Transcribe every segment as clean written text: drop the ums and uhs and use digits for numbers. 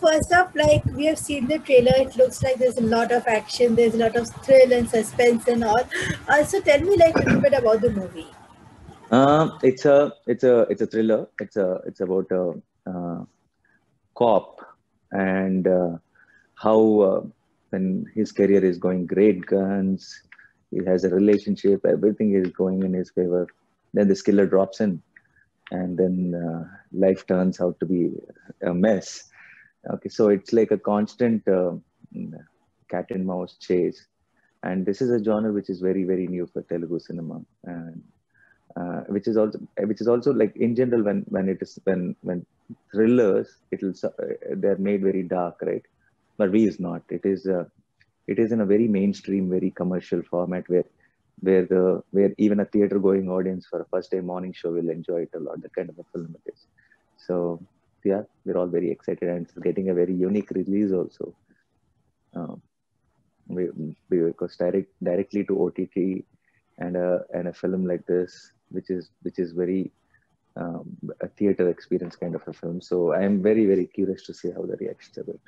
First up, like we have seen the trailer, it looks like there's a lot of action, there's a lot of thrill and suspense and all. So tell me like a little bit about the movie. It's a thriller. It's about a cop and how when his career is going great guns, he has a relationship, everything is going in his favor. Then the killer drops in, and then life turns out to be a mess. Okay, so it's like a constant cat and mouse chase, and this is a genre which is very very new for Telugu cinema, and which is also like in general when thrillers they're made very dark, right? But we is not. It is in a very mainstream, very commercial format where even a theater going audience for a first day morning show will enjoy it a lot. That kind of a film it is. So yeah, we're all very excited, and it's getting a very unique release also. Um, because directly to OTT, and a film like this, which is very a theater experience kind of a film. So I am very very curious to see how the reactions are going.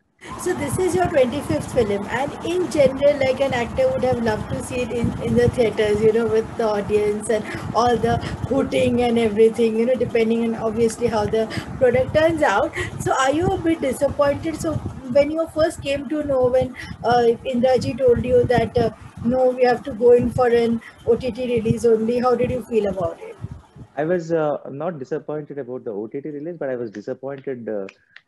So this is your 25th film, and in general, like an actor would have loved to see it in the theaters, with the audience and all the hooting and everything, depending on obviously how the product turns out. So are you a bit disappointed? So when you first came to know, when Indraji told you that no, we have to go in for an OTT release only, how did you feel about it? I was not disappointed about the OTT release, but I was disappointed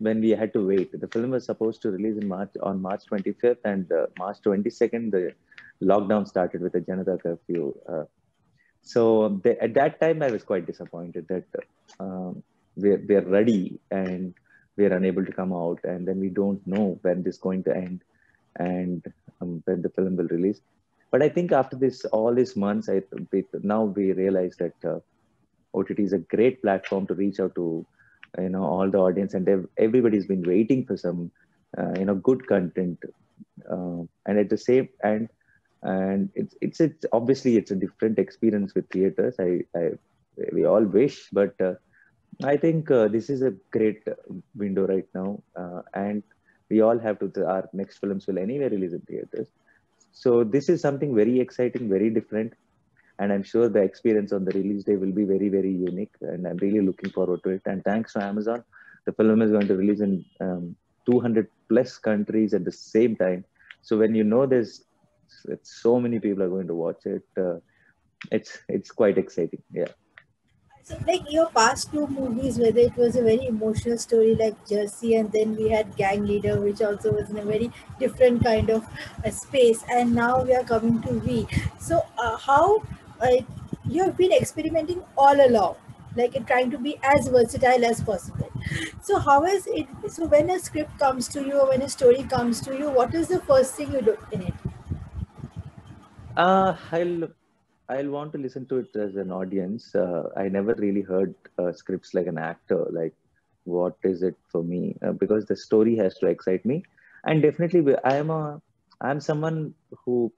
when we had to wait. The film was supposed to release in March on March 25th, and March 22nd the lockdown started with the Janata curfew. At that time, I was quite disappointed that we're ready and we're unable to come out, and then we don't know when this is going to end and when the film will release. But I think after this, all these months, now we realize that OTT is a great platform to reach out to all the audience, and everybody's been waiting for some good content, and at the same and it's obviously it's a different experience with theaters. I we all wish, but I think this is a great window right now, and we all have to. Our next films will anyway release in theaters, so this is something very exciting, very different, and I'm sure the experience on the release day will be very very unique, and I'm really looking forward to it. And thanks to Amazon, the film is going to release in 200 plus countries at the same time. So when there's so many people are going to watch it, it's quite exciting. Yeah. So, like your past two movies, whether it was a very emotional story like Jersey, and then we had Gang Leader, which also was in a very different kind of space, and now we are coming to V. So, how uh, you have been experimenting all along, like trying to be as versatile as possible. So, how is it? So, when a script comes to you, or when a story comes to you, what is the first thing you look in it? Uh, I'll I'll want to listen to it as an audience. I never really heard scripts like an actor. Like, what is it for me? Because the story has to excite me, and definitely I'm someone who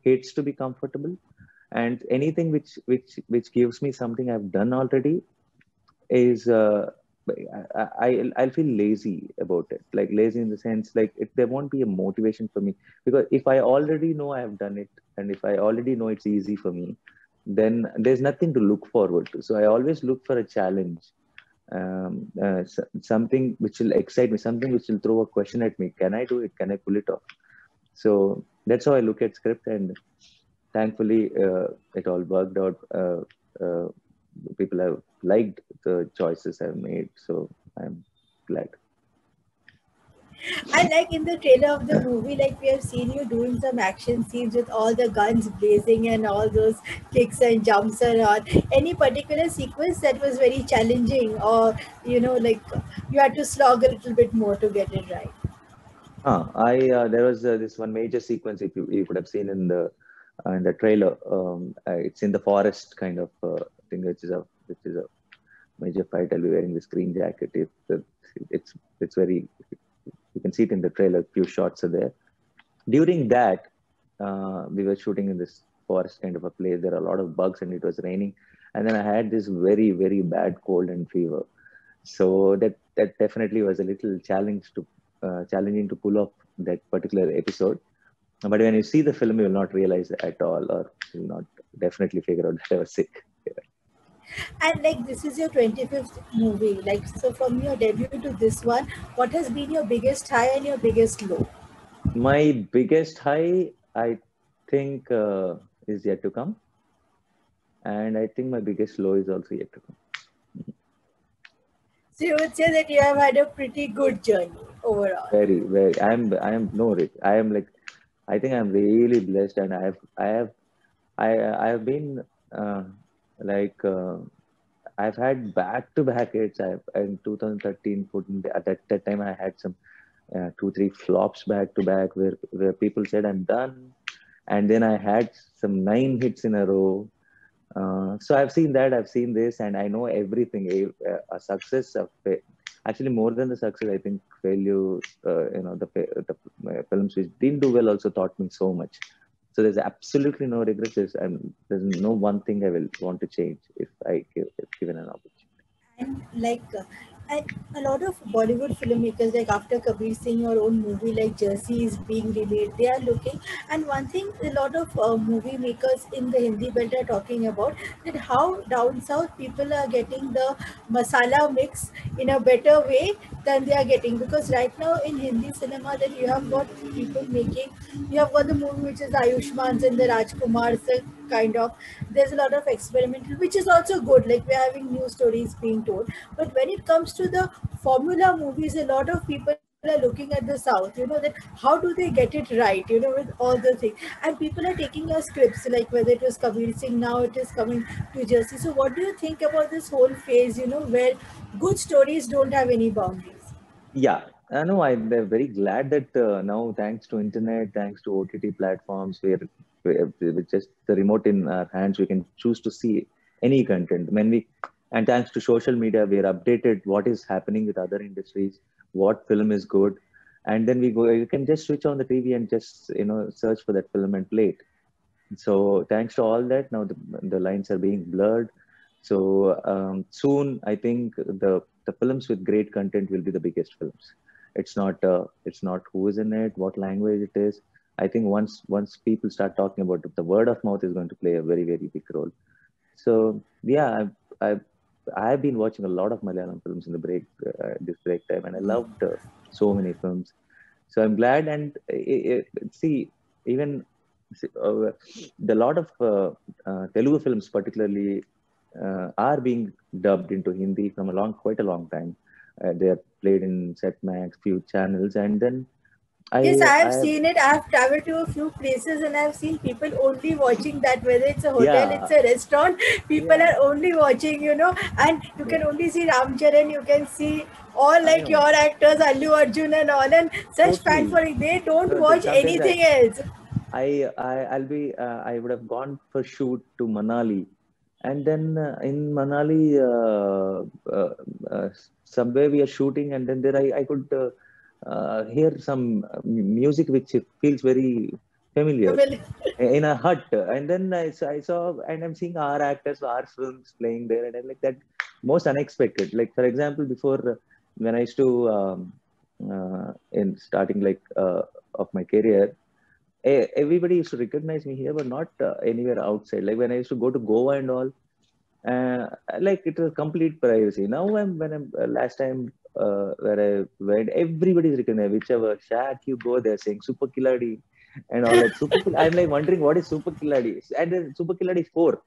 hates to be comfortable, and anything which gives me something I've done already is I'll feel lazy about it. Like lazy in the sense like there won't be a motivation for me, because if I already know I've done it, and if I already know it's easy for me, then there's nothing to look forward to. So I always look for a challenge, something which will excite me, something which will throw a question at me. Can I do it? Can I pull it off? So that's how I look at script, and thankfully it all worked out. Uh, People have liked the choices I've made, so I'm glad. I like in the trailer of the movie, like we have seen you doing some action scenes with all the guns blazing and all those kicks and jumps and all. Any particular sequence that was very challenging, or like you had to slog a little bit more to get it right? I There was this one major sequence, if you could have seen in the trailer. It's in the forest kind of thing, which is a major fight. I'll be wearing this green jacket. It's very, you can see it in the trailer. Few shots are there. During that, we were shooting in this forest kind of a place. There are a lot of bugs, and it was raining. And then I had this very very bad cold and fever. So that definitely was a little challenge to challenging to pull off that particular episode. But when you see the film, you will not realize at all, or you will not definitely figure out that I was sick. And like this is your 25th movie. Like so from your debut to this one, what has been your biggest high and your biggest low? My biggest high, I think, is yet to come, and I think my biggest low is also yet to come. So you would say that you have had a pretty good journey overall. Very, very. I am no rich. I am like, I think I'm really blessed, and I have been like I've had back-to-back hits. In 2013, 14, at that time I had some two, three flops back to back where people said I'm done, and then I had some nine hits in a row. So I've seen that, I've seen this, and I know everything. A success, actually more than the success, I think failure. The films which didn't do well also taught me so much. So there's absolutely no regrets. There's no one thing I will want to change if given an opportunity. And and a lot of Bollywood filmmakers, like after Kabir Singh, your own movie like Jersey is being remade, they are looking. And one thing a lot of movie makers in the Hindi belt are talking about, that how down south people are getting the masala mix in a better way than they are getting, because right now in Hindi cinema that you have got people making, you have got the movie which is Ayushman's and the Rajkumar's kind of, there's a lot of experimental, which is also good, like we're having new stories being told. But when it comes to the formula movies, a lot of people are looking at the south, that how do they get it right, with all the things. And people are taking your scripts, like whether it was Kabir Singh, now it is coming to Jersey. So what do you think about this whole phase, where good stories don't have any boundaries? Yeah, I know. I'm very glad that now, thanks to internet, thanks to OTT platforms, with just the remote in our hands, we can choose to see any content. And thanks to social media, we are updated what is happening with other industries, what film is good, and then we go. You can just switch on the TV and just search for that film and play it. So thanks to all that, now the lines are being blurred. So soon, I think the films with great content will be the biggest films. It's not who is in it, what language it is. I think once people start talking about it, the word of mouth is going to play a very very big role. So yeah, I've been watching a lot of Malayalam films in the this break time, and I loved so many films. So I'm glad, and see, even the lot of Telugu films, particularly, are being dubbed into Hindi from quite a long time. They are played in Setmax, few channels, and then Yes, I have I seen it. I have traveled to a few places and I have seen people only watching that, whether it's a hotel, it's yeah, a restaurant, people yeah, are only watching, and you can yeah. only see Ram Charan, you can see all I like know your actors, Allu Arjun and all, and such fan totally. for it. They don't So watch sometimes anything else. I would have gone for shoot to Manali, and then in Manali, somewhere we are shooting, and then there I could hear some music which feels very familiar Familiar. in a hut, and then I saw, and I'm seeing our actors, our films playing there, and I'm like that most unexpected. Like for example, before when I used to in starting of my career, everybody used to recognize me here, but not anywhere outside. Like when I used to go to Goa and all, like it was complete privacy. Now when I'm last time where I went, everybody's recognized. Whichever shack you go, they're saying Super Killadi and all that. I'm like wondering what is Super Killadi, and then Super Killadi 4.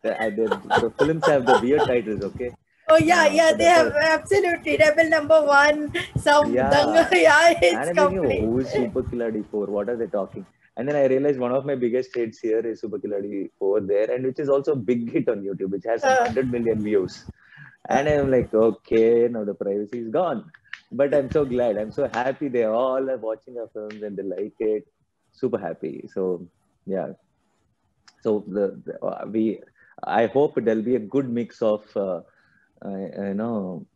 The films have the weird titles, okay? Oh yeah, yeah, For they the have for absolutely Rebel number one, some Danga, Yeah, yeah, and it's I'm thinking, oh, complete. who is Super Killadi 4? What are they talking? And then I realized one of my biggest hits here is Super Killadi 4 there, and which is also a big hit on YouTube, which has some Uh, 100 million views. uh, And I'm like, okay, now the privacy is gone. But I'm so glad. I'm so happy they all are watching our films and they like it. Super happy. So, yeah. So I hope there'll be a good mix of, you know,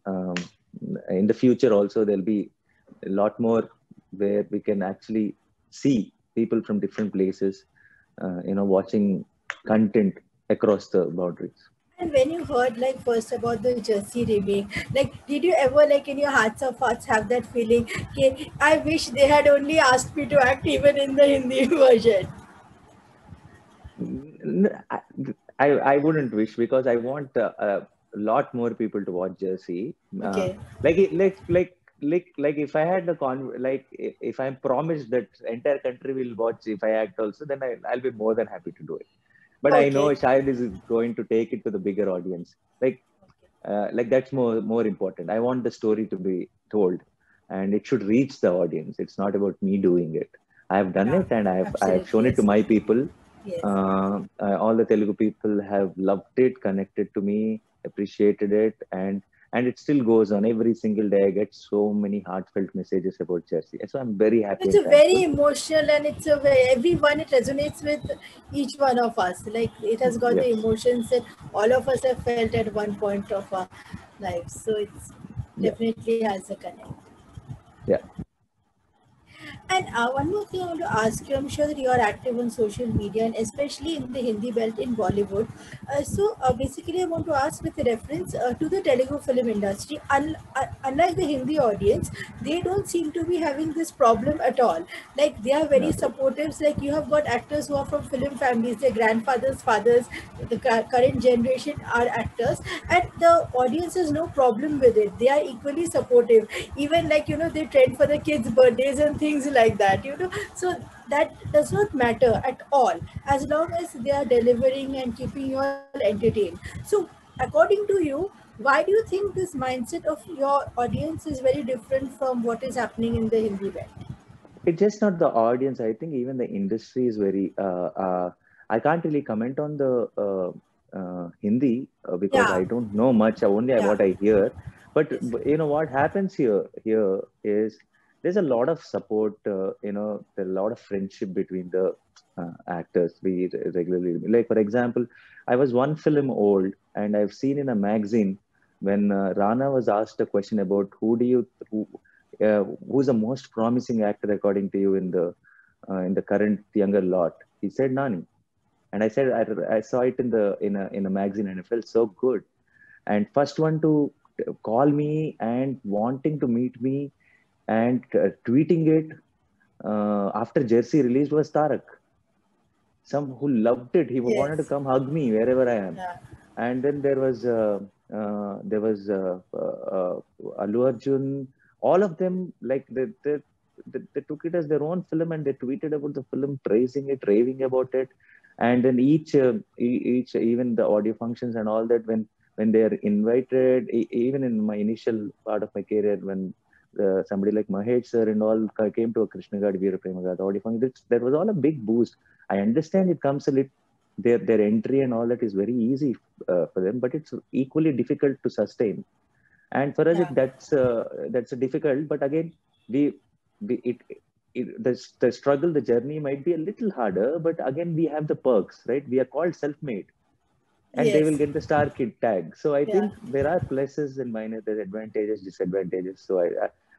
in the future also there'll be a lot more where we can actually see people from different places, watching content across the boundaries. And when you heard like first about the Jersey remake, like did you ever like in your hearts of hearts have that feeling, okay, I wish they had only asked me to act even in the Hindi version? N- I wouldn't wish because I want a lot more people to watch Jersey. Uh, Okay. like it- like if I had the if I'm promised that entire country will watch if I act also, then I'll be more than happy to do it. But I know Okay. Shahid is going to take it to the bigger audience. Like that's more important. I want the story to be told, and it should reach the audience. It's not about me doing it. I have done Yeah, it, and I have absolutely. shown it to Yes. my people. Yes. All the Telugu people have loved it, connected to me, appreciated it, and it still goes on every single day. I get so many heartfelt messages about Jersey, so I'm very happy It's and a very thankful. emotional, and it's a very, everyone, it resonates with each one of us. Like it has got the Yes, emotions that all of us have felt at one point of our lives. So it's yeah, definitely has a connect. yeah, And one more thing I want to ask you, I'm sure that you are active on social media and especially in the Hindi belt in Bollywood. Basically, I want to ask with reference to the Telugu film industry, unlike the Hindi audience, they don't seem to be having this problem at all. Like they are very okay, supportive. Like you have got actors who are from film families, their grandfathers, fathers, the current generation are actors, and the audience has no problem with it. They are equally supportive, even like they trend for the kids birthdays and things like that, so that does not matter at all as long as they are delivering and keeping you all entertained. So according to you, why do you think this mindset of your audience is very different from what is happening in the Hindi belt? it's just not the audience. I think even the industry is very. I can't really comment on the Hindi because Yeah. I don't know much. Only Yeah. what I hear. But Yes. you know what happens here is there's a lot of support. There's a lot of friendship between the actors. We regularly like, for example, I was one film old, and I've seen in a magazine when Rana was asked a question about who's the most promising actor according to you in the current younger lot. He said Nani, and I said I saw it in a magazine, and I felt so good. And first one to call me and wanting to meet me and tweeting it after Jersey released was Tarak. Some who loved it. He wanted to Yes. come hug me wherever I am. Yeah. And then there was Allu Arjun. All of them like they took it as their own film and they tweeted about the film, praising it, raving about it. And then each even the audio functions and all that when they are invited, even in my initial part of my career when somebody like Mahesh sir and all came to a Krishna Gad Veera Prema Gada audio function, that was all a big boost. I understand it comes a little their entry and all that is very easy for them, but it's equally difficult to sustain. And for us, Yeah. that's a difficult. But again, we the struggle, the journey might be a little harder, but again, we have the perks, right? We are called self-made, and they will Yes. get the star kid tag. So I Yeah. think there are pluses and minus, there's advantages, disadvantages.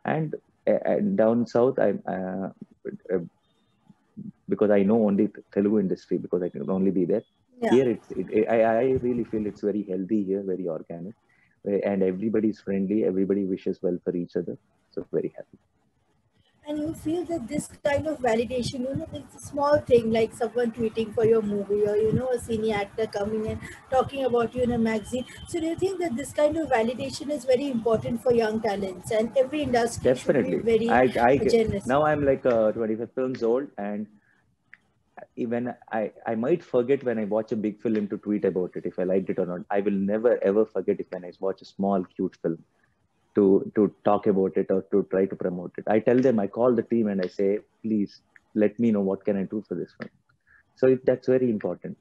And down south, uh, because I know only Telugu industry because I can only be there. Yeah. Here, I really feel it's very healthy here, very organic, and everybody's friendly. Everybody wishes well for each other. So very happy. And you feel that this kind of validation, it's a small thing like someone tweeting for your movie, or a senior actor coming and talking about you in a magazine. So do you think that this kind of validation is very important for young talents, and every industry should be Definitely. very generous? Now I'm like 25 films old, and even I might forget when I watch a big film to tweet about it if I liked it or not. I will never ever forget if when I watch a small cute film to talk about it or to try to promote it. I tell them, I call the team and I say, please let me know what can I do for this film. So that's very important.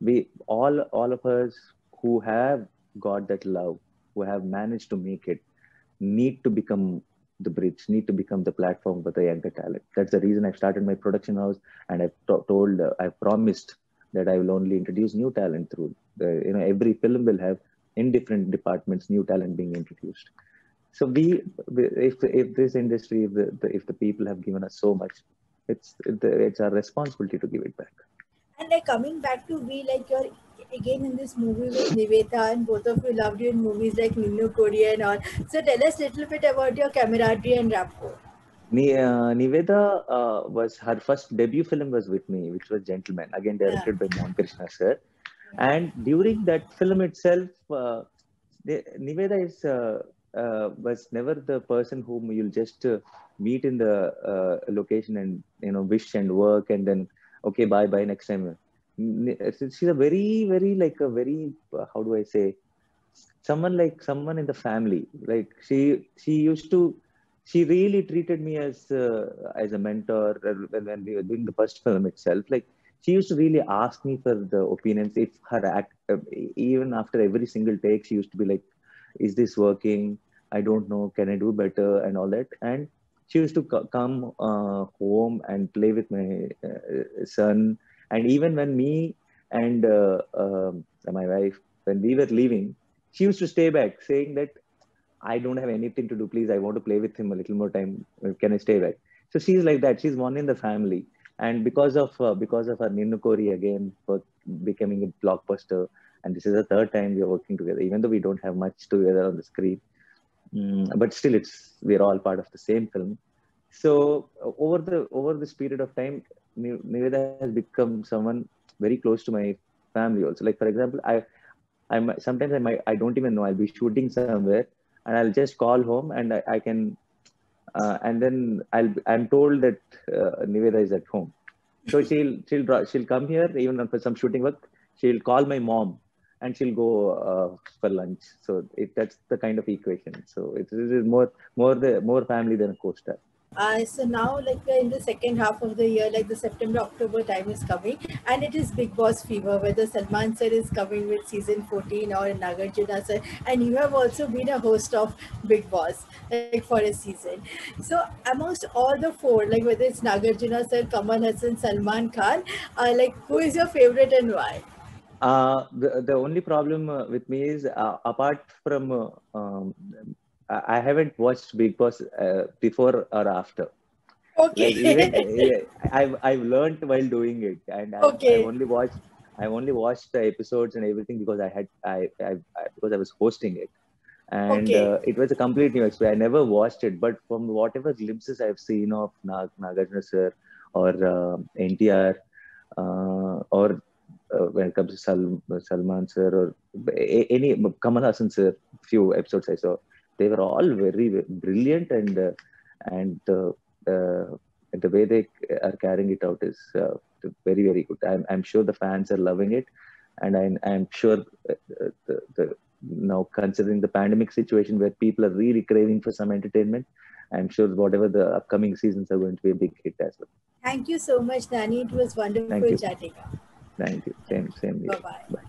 We all of us who have got that love, who have managed to make it, need to become the bridge, need to become the platform for the younger talent. That's the reason I've started my production house, and I've promised that I will only introduce new talent through every film will have in different departments new talent being introduced. So if this industry, if the people have given us so much, it's our responsibility to give it back. And like coming back to we like your again in this movie with Nivetha, and both of you loved you in movies like Ninnu Kodi and all. So tell us a little bit about your camaraderie and rapport. Niveda was her first debut film was with me, which was Gentleman, again Yeah. directed by Mohan Krishna sir. And during that film itself, Niveda was never the person whom you'll just meet in the location and wish and work and then okay bye bye next time. She's a very like a very how do I say, someone in the family. Like she used to, she really treated me as a mentor when we were doing the first film itself. Like she used to really ask me for the opinions. If her act, even after every single take, she used to be like, "Is this working? I don't know. Can I do better?" and all that. And she used to come home and play with my son. And even when me and my wife, when we were leaving, she used to stay back saying that I don't have anything to do. Please, I want to play with him a little more time. Can I stay back? So she's like that. She's one in the family. And because of her Ninnu Kori again for becoming a blockbuster, and this is the third time we are working together, even though we don't have much together on the screen. But still, we're all part of the same film. So over this period of time, Niveda has become someone very close to my family also. Like for example, sometimes I don't even know, I'll be shooting somewhere and I'll just call home and I can and then I'm told that Niveda is at home. So she'll come here even for some shooting work. She'll call my mom and she'll go for lunch. So that's the kind of equation. So it is more family than a co-star. So now, like we're in the second half of the year, like the September October time is coming, and it is Big Boss fever. Whether Salman sir is coming with season 14 or Nagarjuna sir, and you have also been a host of Big Boss like for a season. So amongst all the four, like whether it's Nagarjuna sir, Kamal Hassan, Salman Khan, like who is your favorite and why? The only problem with me is apart from I haven't watched Big Boss before or after. Like even Okay. I've learned while doing it, and Okay. I've only watched the episodes and everything because because I was hosting it, and Okay. it was a complete new experience. I never watched it, but from whatever glimpses I've seen of Nagarjuna sir or NTR or when it comes to Salman sir or any Kamal Hassan sir, few episodes I saw, they were all very brilliant, and uh, the way they are carrying it out is very good. I'm sure the fans are loving it, and I'm sure the now considering the pandemic situation where people are really craving for some entertainment, I'm sure whatever the upcoming seasons are going to be a big hit as well. Thank you so much, Nani. It was Thank wonderful you. chatting. Thank you. Same Bye here. bye. Bye.